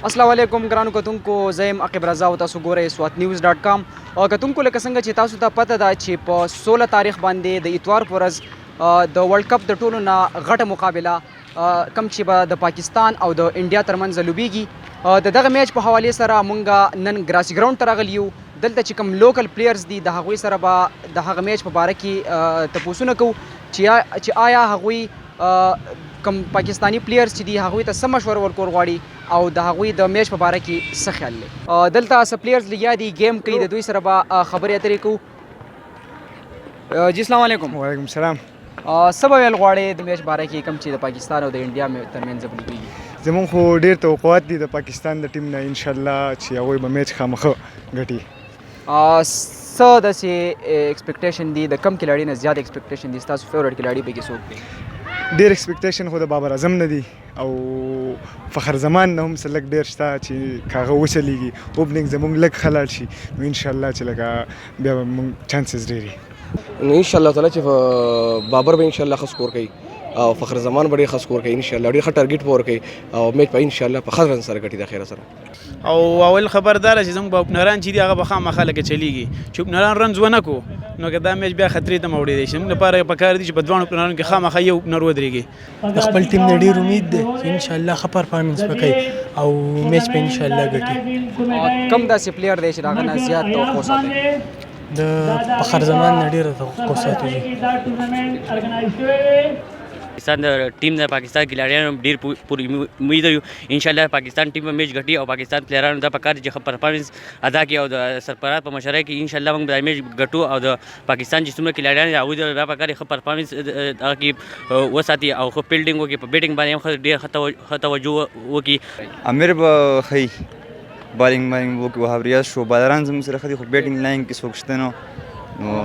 السلام علیکم ګرانو کتونکو، زه یم عقیب رضا او تاسو ګورئ سوات نیوز ډاټ کام. او کتونکو لکه څنګه چې تاسو ته پته ده چې په 16 تاریخ باندې د اتوار په ورځ د ورلډ کپ د ټولو نه غټه مقابله کم چې به د پاکستان او د انډیا ترمنځ لوبیږي. د دغه میچ په حوالې سره مونږ نن ګراسي ګراوند ته راغلي یو. دلته چې کوم لوکل پلیئرز دي د هغوی سره به د هغه میچ په باره کې تپوسونه کوو چې آیا هغوی کوم پاکستانی پلیئرز چې دي هغوی ته څه مشوره ورکول غواړي او د هغوی د میچ په باره کې څه خیال لري. دلته څه پلیئرز لګیا دي ګیم کوي، د دوی سره به خبرې اترې کوو. جی السلام علیکم. وعلیکم السلام. څه به ویل غواړې د میچ باره کې کوم چې د پاکستان او د انډیا ترمنځ به لوبیږي؟ زمونږ خو ډېر توقعات دي د پاکستان د ټیم نه، انشاءالله چې هغوی به میچ خامخه ګټي. څه داسې ایکسپیکټیشن دي، د کم کلاړي نه زیات ایکسپیکټیشن دي؟ ستاسو فیورټ کلاړي پکې څوک دی؟ ډېر ایکسپیکټیشن خو د بابر اعظم نه دي او فخر زمان نه هم څه لږ ډېر شته چې کاغه وچلېږي، اوپننګ زمونږ لږ ښه لاړ شي نو انشاءالله چې لکه بیا به مونږ چانسز ډېر وي. نو انشاءالله تعالی چې بابر به انشاءالله ښه سکور کوي او فخر زمان به ډېر ښه سکور کوي انشاءالله، ډېر ښه ټارګېټ به ورکوي او میچ به انشاءالله په ښه رن سره ګټي د خیره سره. او اول خبردار چې زموږ به اوپنران چې دي هغه به خامخا لکه چلیږي چې اوپنران رنز ونه کړو نو که دا میچ بیا خطرې ته موړی دی. زموږ لپاره پکار دي چې په دواړو اوپنرانو کې خامخا یو اوپنر ودرېږي. د خپل ټیم نه ډېر امید دی چې انشاءالله ښه پرفارمنس به کوي او میچ به انشاءالله ګټي. کم داسې پلیئر دی چې د هغه نه زیات توقع ساتئ؟ د فخر زمان نه ډېره توقع ساتو. پاکستان د ټیم د پاکستان کھلاڑیانو ډېر پوری امید یو انشاءالله پاکستان ټیم به میچ ګټي او پاکستان پلیئرانو دا پکار چې ښه پرفارمنس ادا کړي او د سرپرست په مشرۍ کې انشاءالله موږ به دا میچ ګټو او د پاکستان چې څومره کھلاړیان دي هغوی دا پکار ښه پرفارمنس هغه کې وساتي او ښه فیلډینګ وکړي، په بیټینګ باندې هم ډېر ښه توجه وکړي. امیر به ښه بالینګ وکړي، وهاب ریاض شو، بالران زموږ سره ښه دي خو بیټینګ لاین کې څوک شته نه.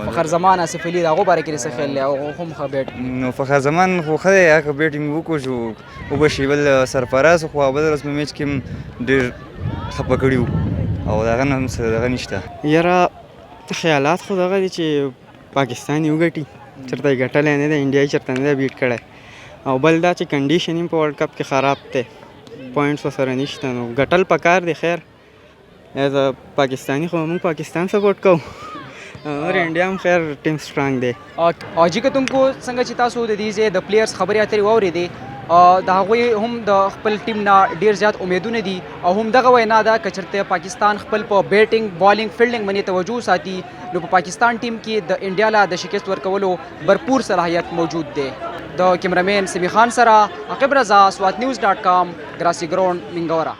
فخر زمان آصف علي د هغو باره کې څه خیال دی؟ هغه هم ښه بیټ نو فخر زمان خو ښه دی، هغه بیټینګ وکړو چې وبشي. بل سرفراز خو بل ورځ په میچ کې هم ډېر خفه کړي وو او د هغه نه هم څه دغه نشته. یاره خیالات خو دغه دي چې پاکستان یې وګټي، چېرته یې ګټلی نه دی، انډیا یې چېرته نه دی بیټ کړی. او بل دا چې کنډیشن یې په ورلډ کپ کې خراب دی، پوینټس ورسره نشته نو ګټل پکار دی. خیر ایز ا پاکستاني خو موږ پاکستان سپورټ کوو اور انډیا هم خیر ټیم سټرانګ دی. او جی کتونکو څنګه چې تاسو د دې ځای د پلیئرز خبرې اترې واورېدې، د هغوی هم د خپل ټیم نه ډېر زیات امیدونه دي او هم دغه وینا ده که چېرته پاکستان خپل په بیټینګ بالینګ فیلډینګ باندې توجه ساتي نو په پاکستان ټیم کې د انډیا له د شکست ورکولو برپور صلاحیت موجود دی. د کیمرامین سمی خان سره عقیب رضا، سوات نیوز ډاټ کام، ګراسي ګراوند، منګورا.